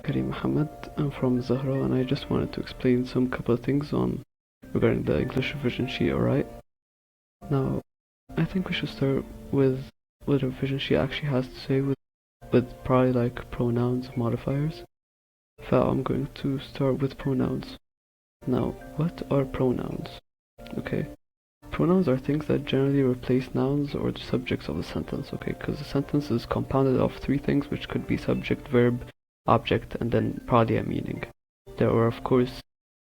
Kareem Mohammed. I'm from Zahra, and I just wanted to explain some couple of things on regarding the English revision sheet, alright? Now, I think we should start with what the revision sheet actually has to say with probably like pronouns, modifiers. So I'm going to start with pronouns. Now, what are pronouns? Okay. Pronouns are things that generally replace nouns or the subjects of a sentence, okay? Because a sentence is compounded of three things, which could be subject, verb, object, and then probably a meaning. There are, of course,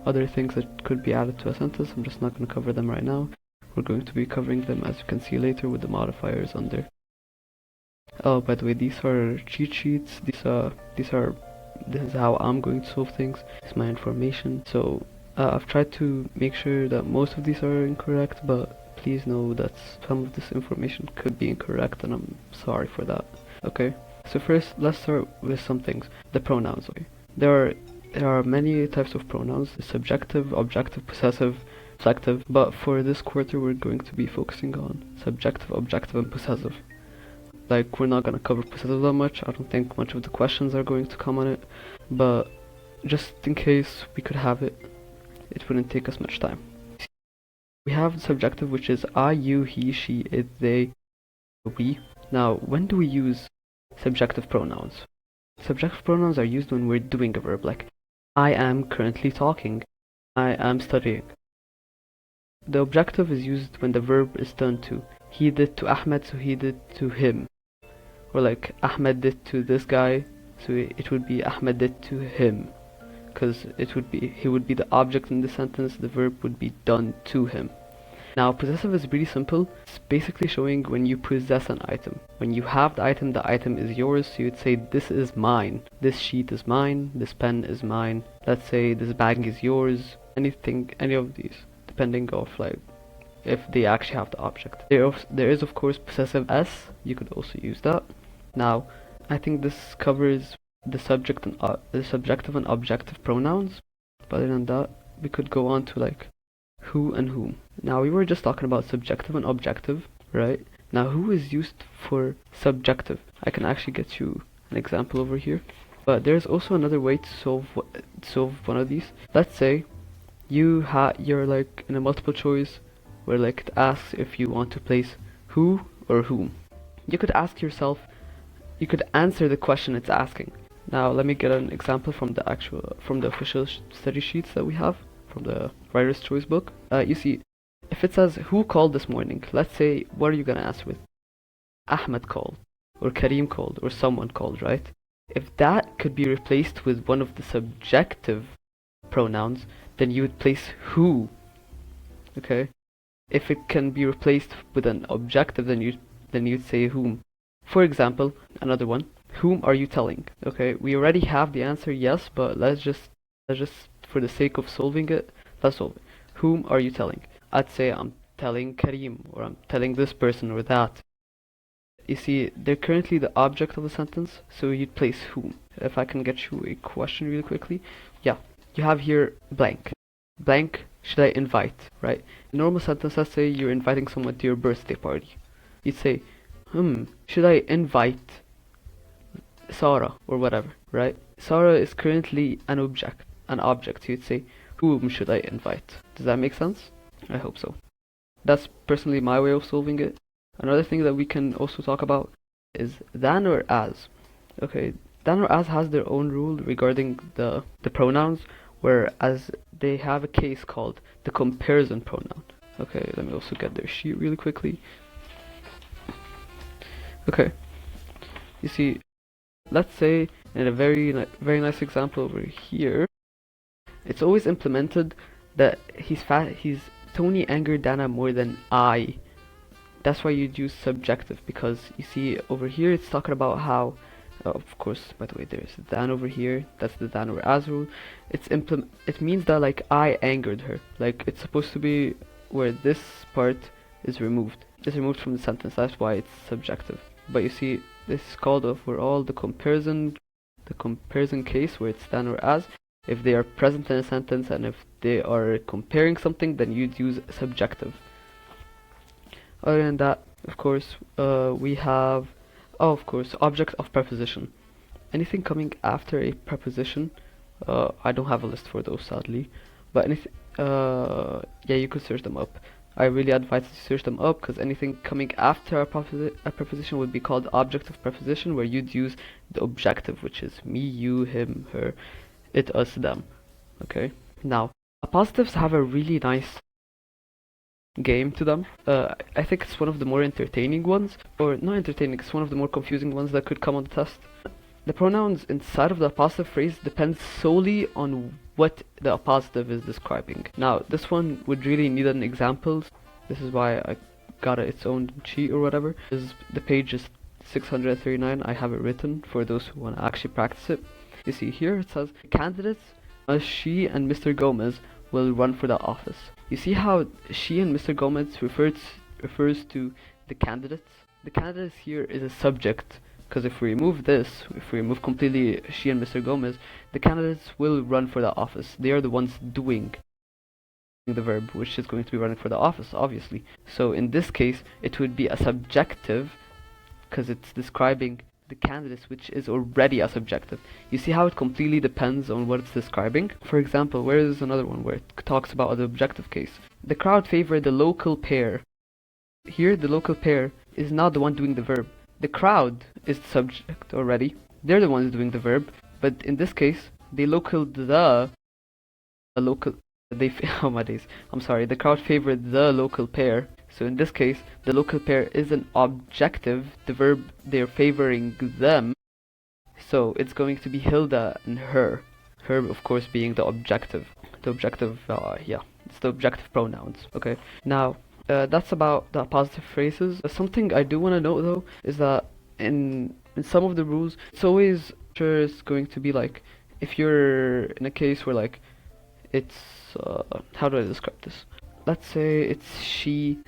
other things that could be added to a sentence. I'm just not going to cover them right now. We're going to be covering them, as you can see later, with the modifiers under. Oh, by the way, these are cheat sheets. This is how I'm going to solve things. It's my information. So I've tried to make sure that most of these are incorrect, but please know that some of this information could be incorrect, and I'm sorry for that. Okay, so first let's start with some things. The pronouns. Okay, there are many types of pronouns: subjective, objective, possessive, reflective. But for this quarter, we're going to be focusing on subjective, objective, and possessive. Like, we're not gonna cover possessive that much. I don't think much of the questions are going to come on it, but just in case we could have it, it wouldn't take us much time. We have subjective, which is I, you, he, she, it, they, we. Now, when do we use subjective pronouns? Subjective pronouns are used when we're doing a verb, like I am currently talking, I am studying. The objective is used when the verb is done to. He did to Ahmed, so he did to him. Or like Ahmed did to this guy, so it would be Ahmed did to him. Because he would be the object in the sentence, the verb would be done to him. Now, possessive is really simple. It's basically showing when you possess an item. When you have the item is yours, so you'd say this is mine. This sheet is mine, this pen is mine. Let's say this bag is yours. Any of these, depending of like if they actually have the object. There is of course possessive s. You could also use that. Now, I think this covers the subjective and objective pronouns. But other than that, we could go on to like who and whom. Now, we were just talking about subjective and objective, right? Now, who is used for subjective? I can actually get you an example over here. But there's also another way to solve one of these. Let's say you're like in a multiple choice where like it asks if you want to place who or whom. You could ask yourself, you could answer the question it's asking. Now let me get an example from the official study sheets that we have from the writer's choice book. You see, if it says who called this morning, let's say, what are you gonna answer with? Ahmed called, or Kareem called, or someone called, right? If that could be replaced with one of the subjective pronouns, then you would place who. Okay? If it can be replaced with an objective, then you'd say whom. For example, another one. Whom are you telling? Okay, we already have the answer yes, but let's just for the sake of solving it, let's solve it. Whom are you telling? I'd say I'm telling Kareem, or I'm telling this person or that. You see, they're currently the object of the sentence, so you'd place whom. If I can get you a question really quickly. Yeah, you have here blank. Blank, should I invite, right? In normal sentence, let's say you're inviting someone to your birthday party. You'd say, should I invite Sarah or whatever, right? Sarah is currently an object. You'd say, whom should I invite? Does that make sense? I hope so. That's personally my way of solving it. Another thing that we can also talk about is than or as. Okay, than or as has their own rule regarding the pronouns, whereas they have a case called the comparison pronoun. Okay, let me also get their sheet really quickly. Okay, you see, let's say in a very nice example over here, it's always implemented that he's Tony angered Dana more than I. That's why you'd use subjective, because you see over here it's talking about how, of course, by the way, there's than over here. That's the than or as rule. It means that like I angered her. Like it's supposed to be where this part is removed. It's removed from the sentence. That's why it's subjective. But you see, this is called overall the comparison case, where it's than or as. If they are present in a sentence and if they are comparing something, then you'd use subjective. Other than that, of course, we have, of course, object of preposition. anything coming after a preposition, I don't have a list for those sadly, but anything, yeah, you could search them up. I really advise you to search them up because anything coming after a preposition would be called objective preposition, where you'd use the objective, which is me, you, him, her, it, us, them. Okay? Now, appositives have a really nice game to them. I think it's one of the more entertaining ones, or not entertaining, it's one of the more confusing ones that could come on the test. The pronouns inside of the appositive phrase depend solely on what the appositive is describing. Now, this one would really need an example. This is why I got its own sheet or whatever. The page is 639. I have it written for those who want to actually practice it. You see here it says, candidates, she and Mr. Gomez will run for the office. You see how she and Mr. Gomez refers to the candidates? The candidates here is a subject, because if we remove this, if we remove completely she and Mr. Gomez, the candidates will run for the office. They are the ones doing the verb, which is going to be running for the office, obviously. So in this case, it would be a subjective, because it's describing the candidates, which is already a subjective. You see how it completely depends on what it's describing? For example, where is another one where it talks about the objective case? The crowd favored the local pair. Here, the local pair is not the one doing the verb. The crowd is the subject already. They're the ones doing the verb, but in this case, they oh my days, I'm sorry, the crowd favored the local pair. So in this case, the local pair is an objective, the verb they're favoring them. So it's going to be Hilda and her. Her, of course, being the objective. The objective, yeah, it's the objective pronouns. Okay, now, that's about the positive phrases. Something I do want to note though is that in some of the rules, it's always sure it's going to be like, if you're in a case where like it's how do I describe this? Let's say it's she,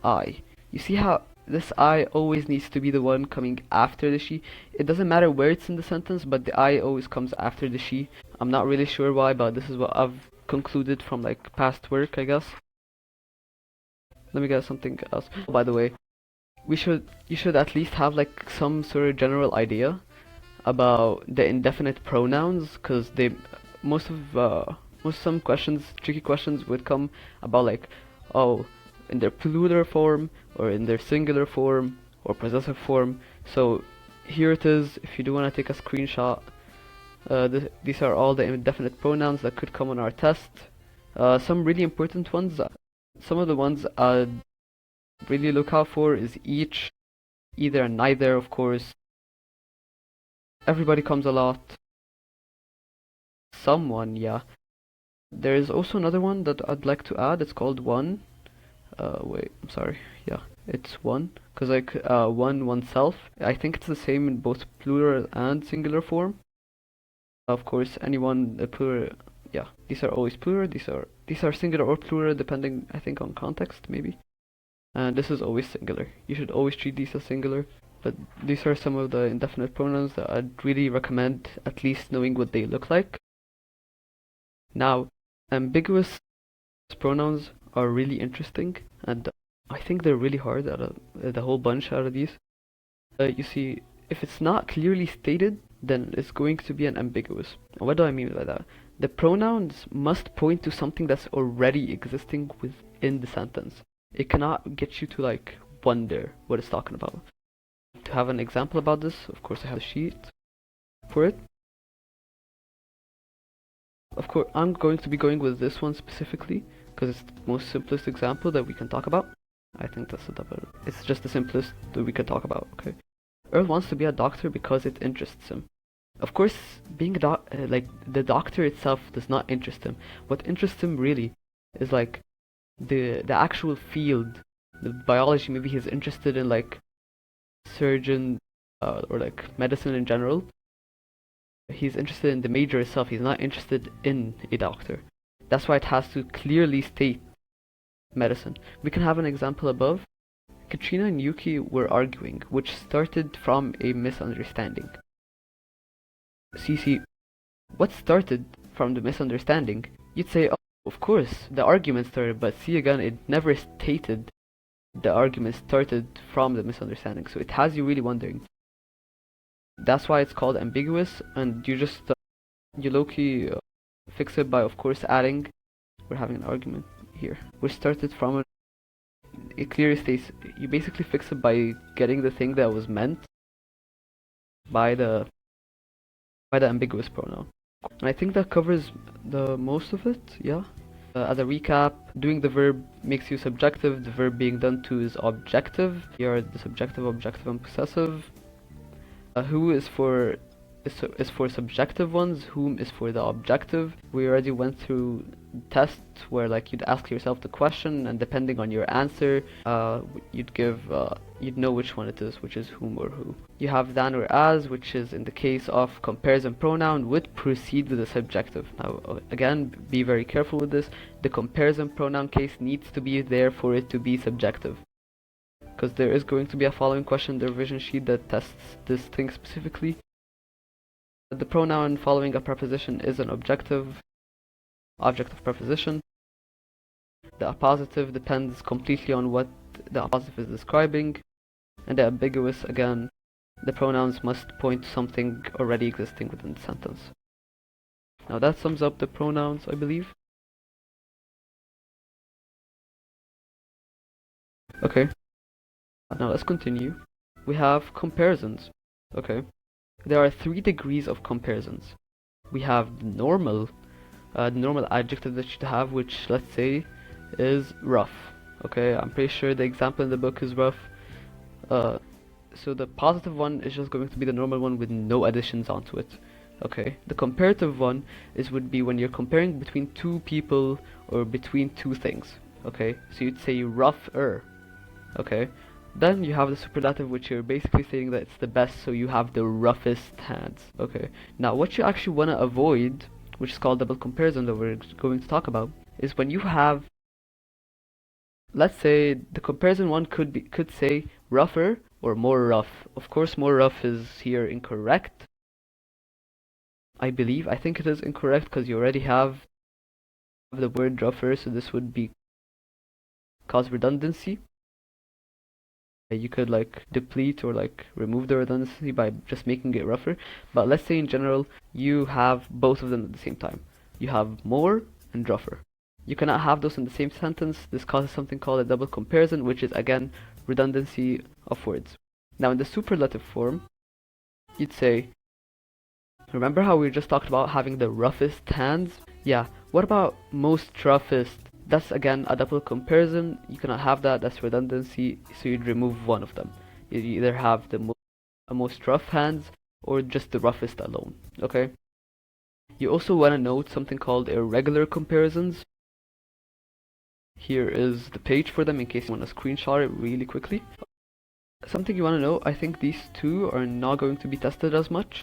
I. You see how this I always needs to be the one coming after the she. It doesn't matter where it's in the sentence, but the I always comes after the she. I'm not really sure why, but this is what I've concluded from like past work, I guess. Let me get something else. Oh, by the way, you should at least have like some sort of general idea about the indefinite pronouns, because some questions, tricky questions, would come about like, oh, in their plural form or in their singular form or possessive form. So here it is. If you do want to take a screenshot, these are all the indefinite pronouns that could come on our test. Some really important ones. Some of the ones I'd really look out for is each, either, and neither, of course. Everybody comes a lot. Someone, yeah. There is also another one that I'd like to add. It's called one. Wait, I'm sorry. Yeah, it's one. Because like one, oneself. I think it's the same in both plural and singular form. Of course, anyone, plural. Yeah, these are always plural. These are singular or plural, depending, I think, on context, maybe. And this is always singular. You should always treat these as singular. But these are some of the indefinite pronouns that I'd really recommend at least knowing what they look like. Now, ambiguous pronouns are really interesting, and I think they're really hard out of the whole bunch out of these. You see, if it's not clearly stated, then it's going to be an ambiguous. And what do I mean by that? The pronouns must point to something that's already existing within the sentence. It cannot get you to like wonder what it's talking about. To have an example about this, of course I have a sheet for it. Of course, I'm going to be going with this one specifically because it's the most simplest example that we can talk about. I think that's it's just the simplest that we can talk about, okay? Earl wants to be a doctor because it interests him. Of course, being a like the doctor itself does not interest him. What interests him really is like the actual field, the biology. Maybe he's interested in like surgeon or like medicine in general. He's interested in the major itself. He's not interested in a doctor. That's why it has to clearly state medicine. We can have an example above. Katrina and Yuki were arguing, which started from a misunderstanding. See, what started from the misunderstanding? You'd say, oh, of course, the argument started, but see again, it never stated the argument started from the misunderstanding. So it has you really wondering, That's why it's called ambiguous, and you low-key fix it by, of course, adding. We're having an argument here. We started from it clearly states you basically fix it by getting the thing that was meant by the ambiguous pronoun. And I think that covers the most of it, yeah. As a recap, doing the verb makes you subjective, the verb being done to is objective. Here the subjective, objective, and possessive. Who is for subjective ones, whom is for the objective. We already went through tests where like you'd ask yourself the question, and depending on your answer, you'd know which one it is, which is whom or who. You have than or as, which is in the case of comparison pronoun would proceed with the subjective. Now again, be very careful with this. The comparison pronoun case needs to be there for it to be subjective, because there is going to be a following question in the revision sheet that tests this thing specifically. The pronoun following a preposition is an objective preposition. The appositive depends completely on what the appositive is describing. And the ambiguous, again, the pronouns must point to something already existing within the sentence. Now that sums up the pronouns, I believe. Okay. Now let's continue. We have comparisons. Okay. There are 3 degrees of comparisons. We have the normal adjective that you should have, which let's say is rough. Okay, I'm pretty sure the example in the book is rough. So the positive one is just going to be the normal one with no additions onto it. Okay, the comparative one would be when you're comparing between 2 people or between 2 things. Okay, so you'd say rougher. Okay, then you have the superlative, which you're basically saying that it's the best, so you have the roughest hands. Okay, now what you actually want to avoid, which is called double comparison that we're going to talk about, is when you have, let's say the comparison one could say rougher or more rough. Of course, more rough is here incorrect. I think it is incorrect because you already have the word rougher, so this would be cause redundancy. You could like deplete or like remove the redundancy by just making it rougher, but let's say in general you have both of them at the same time. You have more and rougher. You cannot have those in the same sentence. This causes something called a double comparison, which is again redundancy of words. Now in the superlative form, you'd say, remember how we just talked about having the roughest hands? Yeah, what about most roughest? That's again a double comparison. You cannot have that, that's redundancy, so you'd remove one of them. You either have the most rough hands or just the roughest alone, okay? You also want to note something called irregular comparisons. Here is the page for them in case you want to screenshot it really quickly. Something you want to know, I think these 2 are not going to be tested as much.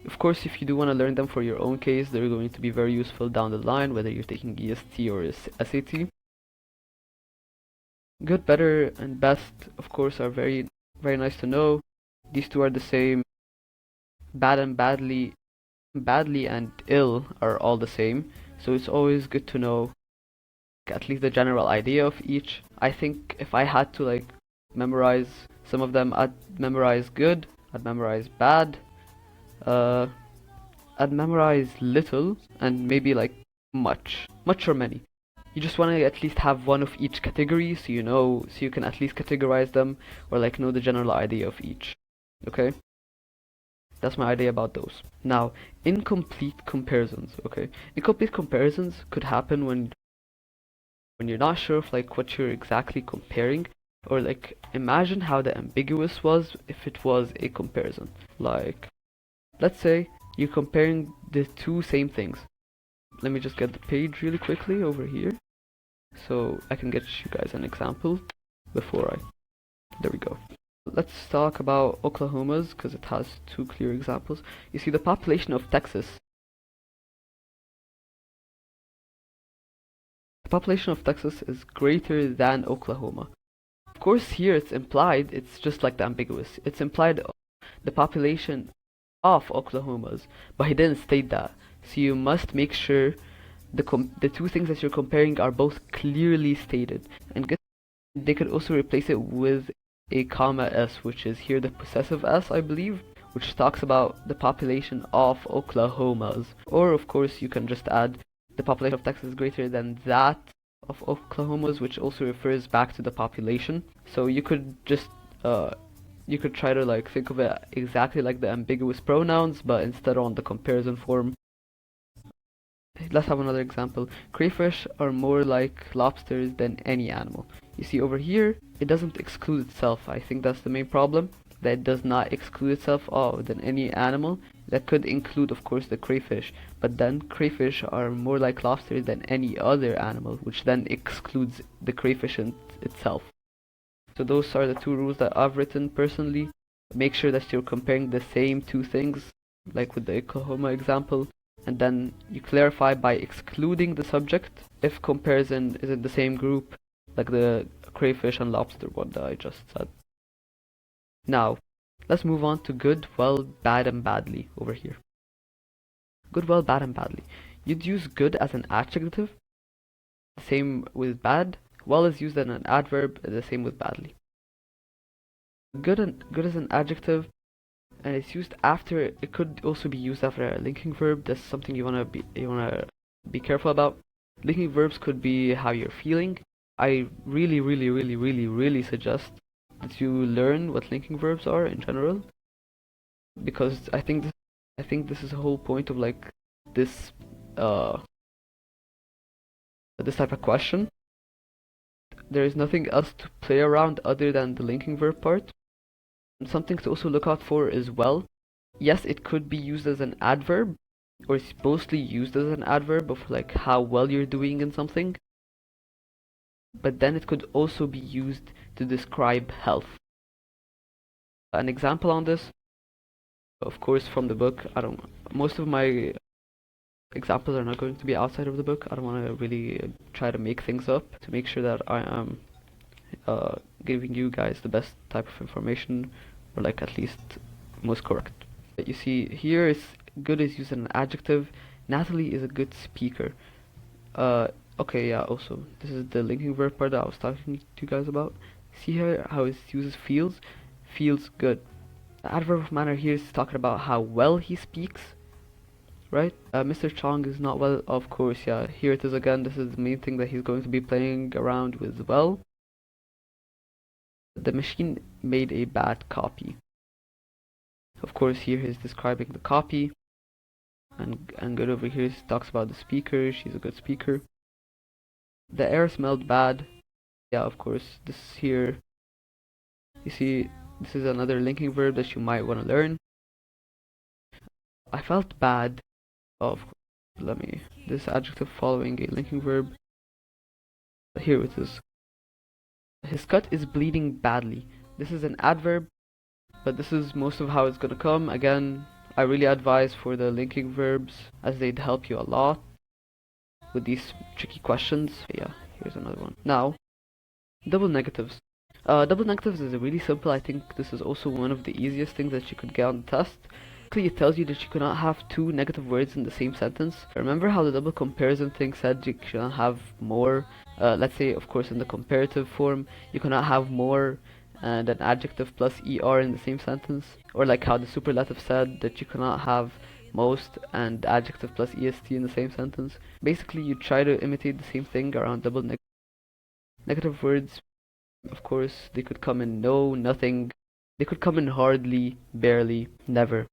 Of course, if you do want to learn them for your own case, they're going to be very useful down the line, whether you're taking EST or SAT. Good, better, and best, of course, are very, very nice to know. These 2 are the same. Bad and badly and ill are all the same, so it's always good to know at least the general idea of each. I think if I had to like memorize some of them, I'd memorize good, I'd memorize bad, I'd memorize little, and maybe like much or many. You just want to at least have one of each category, so you can at least categorize them or like know the general idea of each. Okay, that's my idea about those. Now, incomplete comparisons. Okay, incomplete comparisons could happen when you're not sure of like what you're exactly comparing, or like imagine how the ambiguous was if it was a comparison. Like, let's say you're comparing the 2 same things. Let me just get the page really quickly over here so I can get you guys an example before there we go. Let's talk about Oklahoma's because it has 2 clear examples. You see, the population of Texas. The population of Texas is greater than Oklahoma. Of course, here it's implied, it's just like the ambiguous. It's implied the population of Oklahoma's, but he didn't state that. So you must make sure the 2 things that you're comparing are both clearly stated. And they could also replace it with a comma s, which is here the possessive s, I believe, which talks about the population of Oklahomas. Or of course you can just add the population of Texas is greater than that of Oklahomas, which also refers back to the population. So you could just you could try to like think of it exactly like the ambiguous pronouns, but instead on the comparison form. Let's have another example. Crayfish are more like lobsters than any animal. You see over here, it doesn't exclude itself. I think that's the main problem, that it does not exclude itself than any animal. That could include, of course, the crayfish, but then crayfish are more like lobsters than any other animal, which then excludes the crayfish itself. So those are the two rules that I've written personally. Make sure that you're comparing the same two things, like with the Oklahoma example, and then you clarify by excluding the subject if comparison is in the same group, like the crayfish and lobster one that I just said. Now, let's move on to good, well, bad, and badly over here. Good, well, bad, and badly. You'd use good as an adjective, the same with bad. Well is used as an adverb, the same with badly. Good is an adjective, and it's used after. It could also be used after a linking verb. That's something you wanna be careful about. Linking verbs could be how you're feeling. I really suggest that you learn what linking verbs are in general, because I think this is the whole point of like this this type of question. There is nothing else to play around other than the linking verb part. And something to also look out for is well. Yes, it could be used as an adverb, or it's mostly used as an adverb of like how well you're doing in something. But then it could also be used to describe health. An example on this, of course, from the book. Most of my examples are not going to be outside of the book. I don't want to really try to make things up to make sure that I am giving you guys the best type of information, or like at least most correct. You see here is good is used as an adjective. Natalie is a good speaker. Okay, yeah, also this is the linking verb part that I was talking to you guys about. See here how it uses feels good. The adverb of manner here is talking about how well he speaks, right? Mr. Chong is not well, of course, yeah, here it is again. This is the main thing that he's going to be playing around with. Well, the machine made a bad copy. Of course, here he's describing the copy, and good over here talks about the speaker. She's a good speaker. The air smelled bad. Yeah, of course, this here, you see, this is another linking verb that you might want to learn. I felt bad. Of course, this adjective following a linking verb. Here it is. His cut is bleeding badly. This is an adverb, but this is most of how it's gonna come. Again, I really advise for the linking verbs, as they'd help you a lot with these tricky questions. Yeah, here's another one. Now, double negatives. Double negatives is really simple. I think this is also one of the easiest things that you could get on the test. It tells you that you cannot have two negative words in the same sentence. Remember how the double comparison thing said you cannot have more? Let's say, of course, in the comparative form, you cannot have more and an adjective plus er in the same sentence. Or like how the superlative said that you cannot have most and adjective plus est in the same sentence. Basically, you try to imitate the same thing around double negative words. Of course, they could come in no, nothing. They could come in hardly, barely, never.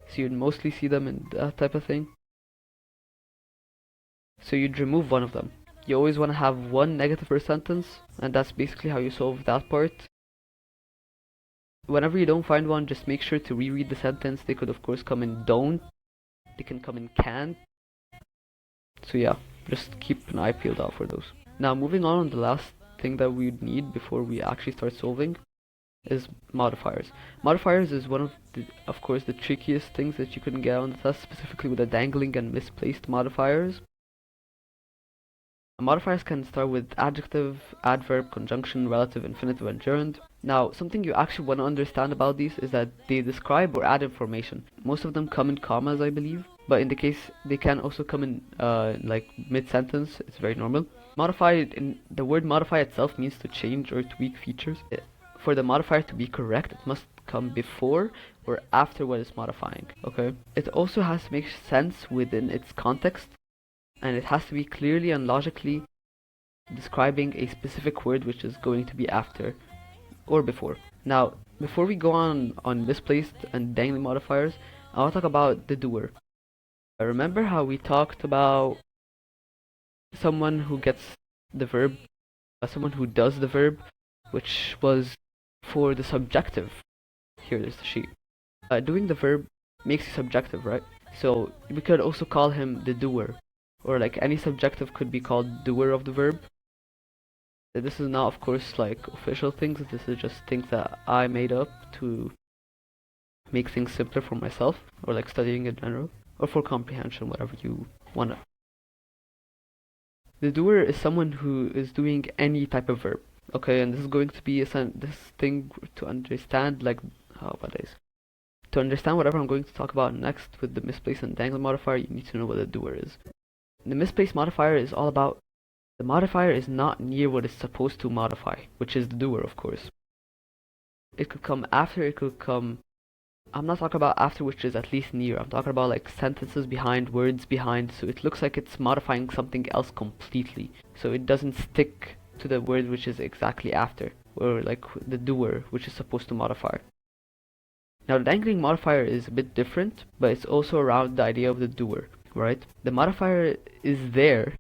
So you'd mostly see them in that type of thing. So you'd remove one of them. You always want to have one negative per sentence, and that's basically how you solve that part. Whenever you don't find one, just make sure to reread the sentence. They could of course come in don't, they can come in can't. So yeah, just keep an eye peeled out for those. Now moving on, the last thing that we'd need before we actually start solving is modifiers. Modifiers is one of course, the trickiest things that you can get on the test, specifically with the dangling and misplaced modifiers. Modifiers can start with adjective, adverb, conjunction, relative, infinitive, and gerund. Now, something you actually want to understand about these is that they describe or add information. Most of them come in commas, I believe, but in the case they can also come in like mid-sentence. It's very normal. The word modify itself means to change or tweak features. for the modifier to be correct, it must come before or after what is modifying, okay? It also has to make sense within its context, and it has to be clearly and logically describing a specific word which is going to be after or before. Now, before we go on misplaced and dangling modifiers, I want to talk about the doer. Remember how we talked about someone who gets the verb, someone who does the verb, which was for the subjective. Here is the sheet. Doing the verb makes you subjective, right? So we could also call him the doer, or like any subjective could be called doer of the verb. This is not, of course, like official things. This is just things that I made up to make things simpler for myself, or like studying in general, or for comprehension, whatever you wanna. The doer is someone who is doing any type of verb. Okay, and this is going to be this thing to understand, like, how about this? To understand whatever I'm going to talk about next with the misplaced and dangling modifier, you need to know what the doer is. The misplaced modifier is all about the modifier is not near what it's supposed to modify, which is the doer, of course. It could come after, it could come... I'm not talking about after, which is at least near. I'm talking about like sentences behind, words behind, so it looks like it's modifying something else completely. So it doesn't stick to the word which is exactly after, or like the doer, which is supposed to modify. Now the dangling modifier is a bit different, but it's also around the idea of the doer, right? The modifier is there.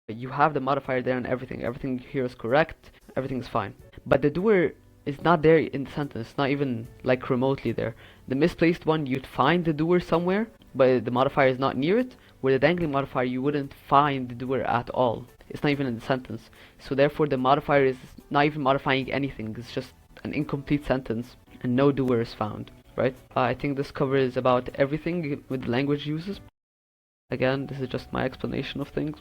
You have the modifier there and everything here is correct, everything is fine. But the doer is not there in the sentence, not even like remotely there. The misplaced one, you'd find the doer somewhere, but the modifier is not near it, where the dangling modifier, you wouldn't find the doer at all. It's not even in the sentence. So therefore the modifier is not even modifying anything, it's just an incomplete sentence, and no doer is found, right? I think this covers about everything with language uses. Again, this is just my explanation of things.